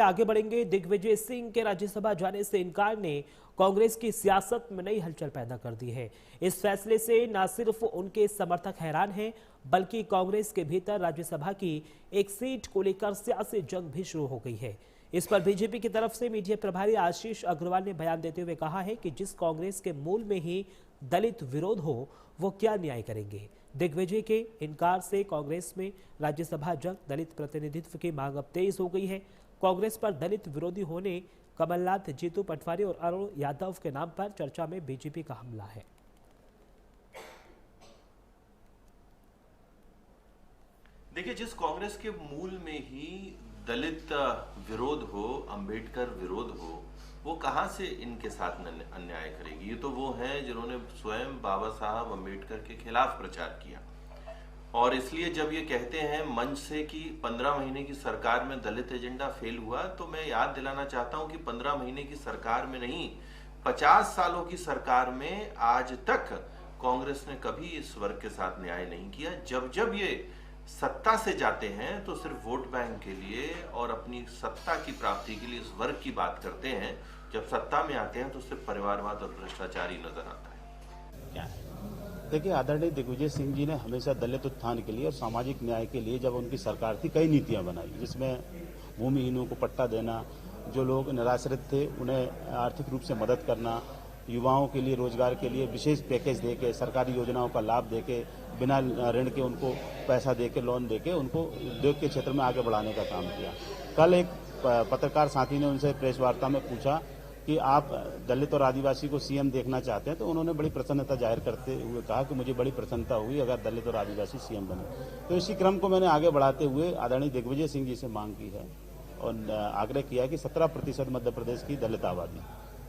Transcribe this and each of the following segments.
आगे बढ़ेंगे। दिग्विजय सिंह के राज्यसभा जाने से इनकार ने कांग्रेस की सियासत में नई हलचल पैदा कर दी है। इस फैसले से न सिर्फ उनके समर्थक हैरान हैं, बल्कि कांग्रेस के भीतर राज्यसभा की एक सीट को लेकर सियासी जंग भी शुरू हो गई है। इस पर बीजेपी की तरफ से मीडिया प्रभारी आशीष अग्रवाल ने बयान देते हुए कहा है कि जिस कांग्रेस के मूल में ही दलित विरोध हो, वो क्या न्याय करेंगे। दिग्विजय के इनकार से कांग्रेस में राज्यसभा जंग, दलित प्रतिनिधित्व की मांग अब तेज हो गई है। कांग्रेस पर दलित विरोधी होने कमलनाथ, जीतू पटवारी और अरुण यादव के नाम पर चर्चा में बीजेपी का हमला है। देखिए, जिस कांग्रेस के मूल में ही दलित विरोध हो, अंबेडकर विरोध हो, वो कहां से इनके साथ अन्याय करेगी। ये तो वो हैं जिन्होंने स्वयं बाबा साहब अंबेडकर के खिलाफ प्रचार किया। और इसलिए जब ये कहते हैं मंच से कि 15 महीने की सरकार में दलित एजेंडा फेल हुआ, तो मैं याद दिलाना चाहता हूं कि 15 महीने की सरकार में नहीं, 50 सालों की सरकार में आज तक कांग्रेस ने कभी इस वर्ग के साथ न्याय नहीं किया। जब जब ये सत्ता से जाते हैं तो सिर्फ वोट बैंक के लिए और अपनी सत्ता की प्राप्ति के लिए इस वर्ग की बात करते हैं। जब सत्ता में आते हैं तो सिर्फ परिवारवाद और भ्रष्टाचार ही नजर आता है। क्या है? देखिए, आदरणीय दिग्विजय सिंह जी ने हमेशा दलित उत्थान के लिए और सामाजिक न्याय के लिए जब उनकी सरकार थी, कई नीतियां बनाई, जिसमें भूमिहीनों को पट्टा देना, जो लोग निराश्रित थे उन्हें आर्थिक रूप से मदद करना, युवाओं के लिए रोजगार के लिए विशेष पैकेज देके, सरकारी योजनाओं का लाभ देके, बिना ऋण के उनको पैसा देके, लोन देके उनको उद्योग के क्षेत्र में आगे बढ़ाने का काम किया। कल एक पत्रकार साथी ने उनसे प्रेस वार्ता में पूछा कि आप दलित और आदिवासी को सीएम देखना चाहते हैं, तो उन्होंने बड़ी प्रसन्नता जाहिर करते हुए कहा कि मुझे बड़ी प्रसन्नता हुई अगर दलित और आदिवासी सीएम बने। तो इसी क्रम को मैंने आगे बढ़ाते हुए आदरणीय दिग्विजय सिंह जी से मांग की है और आग्रह किया कि 17% मध्य प्रदेश की दलित आबादी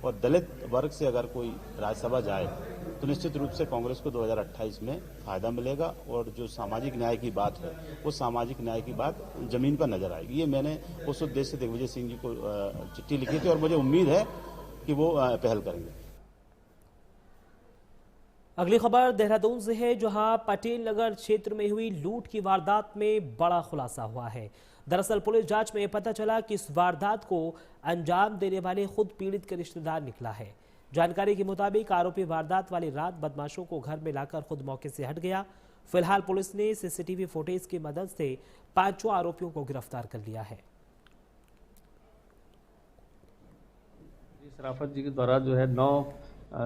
और दलित वर्ग से अगर कोई राज्यसभा जाए तो निश्चित रूप से कांग्रेस को 2028 में फायदा मिलेगा और जो सामाजिक न्याय की बात है वो सामाजिक न्याय की बात जमीन पर नजर आएगी। ये मैंने उस उद्देश्य से दिग्विजय सिंह जी को चिट्ठी लिखी थी और मुझे उम्मीद है कि वो पहल करेंगे। अगली खबर देहरादून से है, जहां पटेल नगर क्षेत्र में हुई लूट की वारदात में बड़ा खुलासा हुआ है। दरअसल पुलिस जांच में यह पता चला कि इस वारदात को अंजाम देने वाले खुद पीड़ित के रिश्तेदार निकला है। जानकारी के मुताबिक आरोपी वारदात वाली रात बदमाशों को घर में लाकर खुद मौके से हट गया। फिलहाल पुलिस ने सीसीटीवी फुटेज की मदद से 5 आरोपियों को गिरफ्तार कर लिया है। शराफत जी के द्वारा जो है 9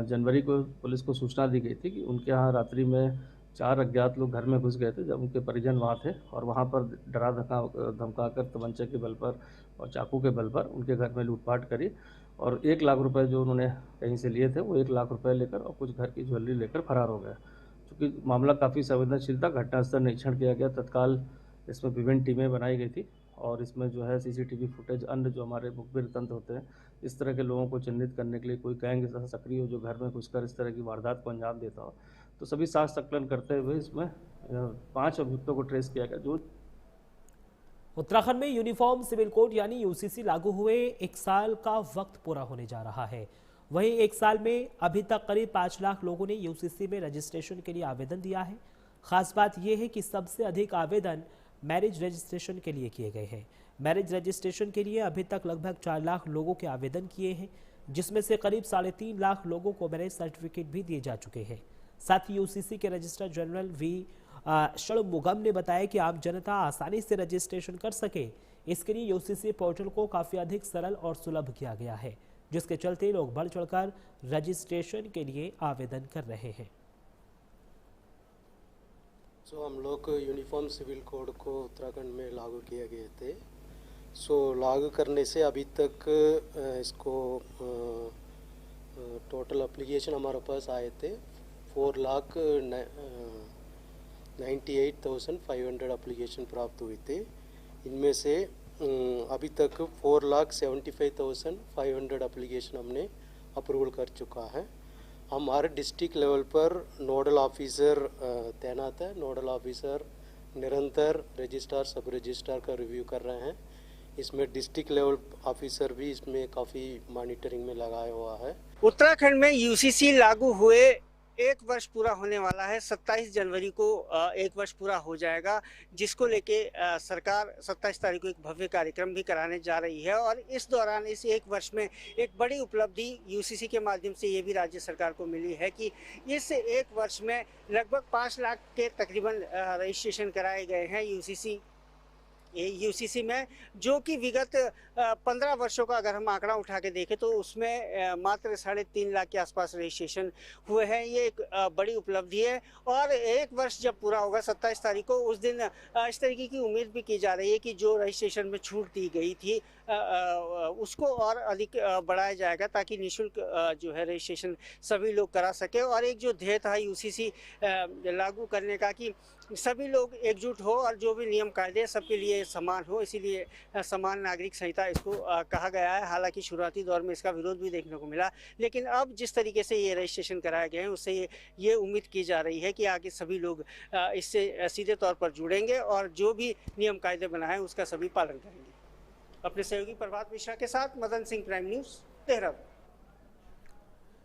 जनवरी को पुलिस को सूचना दी गई थी कि उनके यहाँ रात्रि में 4 अज्ञात लोग घर में घुस गए थे, जब उनके परिजन वहाँ थे और वहाँ पर डरा धमकाकर तमंचे के बल पर और चाकू के बल पर उनके घर में लूटपाट करी और 1 लाख रुपए जो उन्होंने कहीं से लिए थे वो 1 लाख रुपए लेकर और कुछ घर की ज्वेलरी लेकर फरार हो गए। चूँकि मामला काफ़ी संवेदनशील था, घटनास्थल निरीक्षण किया गया, तत्काल इसमें विभिन्न टीमें बनाई गई थी और इसमें जो है सीसीटीवी फुटेज, अन्य जो हमारे मुखबिर तंत्र होते हैं, इस तरह के लोगों को चिन्हित करने के लिए कोई गैंग सक्रिय हो जो घर में घुसकर इस तरह की वारदात को अंजाम देता हो, तो सभी साक्ष्य संकलन करते हुए इसमें 5 अभियुक्तों को ट्रेस किया गया। जो उत्तराखंड में यूनिफॉर्म सिविल कोड यानी यूसीसी लागू हुए 1 साल का वक्त पूरा होने जा रहा है। वहीं 1 साल में अभी तक करीब 5 लाख लोगों ने यूसीसी में रजिस्ट्रेशन के लिए आवेदन दिया है। खास बात यह है कि सबसे अधिक आवेदन मैरिज रजिस्ट्रेशन के लिए किए गए हैं। मैरिज रजिस्ट्रेशन के लिए अभी तक लगभग 4 लाख लोगों के आवेदन किए हैं, जिसमें से करीब 3.5 लाख लोगों को मैरिज सर्टिफिकेट भी दिए जा चुके हैं। साथ ही यूसीसी के रजिस्ट्रार जनरल वी षणमुगम ने बताया कि आम जनता आसानी से रजिस्ट्रेशन कर सके, इसके लिए यूसीसी पोर्टल को काफ़ी अधिक सरल और सुलभ किया गया है, जिसके चलते लोग बढ़ चढ़कर रजिस्ट्रेशन के लिए आवेदन कर रहे हैं। हम लोग यूनिफॉर्म सिविल कोड को उत्तराखंड में लागू किए गए थे। लागू करने से अभी तक इसको टोटल एप्लीकेशन हमारे पास आए थे 4,98,500 एप्लीकेशन प्राप्त हुए थे। इनमें से अभी तक 4,75,500 एप्लीकेशन हमने अप्रूवल कर चुका है। हमारे डिस्ट्रिक्ट लेवल पर नोडल ऑफिसर तैनात है। नोडल ऑफिसर निरंतर रजिस्ट्रार, सब रजिस्ट्रार का रिव्यू कर रहे हैं। इसमें डिस्ट्रिक्ट लेवल ऑफिसर भी इसमें काफ़ी मॉनिटरिंग में लगाया हुआ है। उत्तराखंड में यूसीसी लागू हुए एक वर्ष पूरा होने वाला है। 27 जनवरी को एक वर्ष पूरा हो जाएगा, जिसको लेके सरकार 27 तारीख को एक भव्य कार्यक्रम भी कराने जा रही है। और इस दौरान इस एक वर्ष में एक बड़ी उपलब्धि यूसीसी के माध्यम से ये भी राज्य सरकार को मिली है कि इस एक वर्ष में लगभग 5 लाख के तकरीबन रजिस्ट्रेशन कराए गए हैं यूसीसी में, जो कि विगत 15 वर्षों का अगर हम आंकड़ा उठा के देखें तो उसमें मात्र 3.5 लाख के आसपास रजिस्ट्रेशन हुए हैं। ये एक बड़ी उपलब्धि है। और एक वर्ष जब पूरा होगा 27 तारीख को, उस दिन इस तरीके की उम्मीद भी की जा रही है कि जो रजिस्ट्रेशन में छूट दी गई थी उसको और अधिक बढ़ाया जाएगा, ताकि निःशुल्क जो है रजिस्ट्रेशन सभी लोग करा सके। और एक जो ध्येय था यूसीसी लागू करने का कि सभी लोग एकजुट हो और जो भी नियम कायदे सबके लिए समान हो, इसीलिए समान नागरिक संहिता इसको कहा गया है। हालांकि शुरुआती दौर में इसका विरोध भी देखने को मिला, लेकिन अब जिस तरीके से ये रजिस्ट्रेशन कराए गए हैं उससे ये उम्मीद की जा रही है कि आगे सभी लोग इससे सीधे तौर पर जुड़ेंगे और जो भी नियम कायदे बनाए उसका सभी पालन करेंगे। अपने सहयोगी प्रभात मिश्रा के साथ मदन सिंह, प्राइम न्यूज़, देहरादून।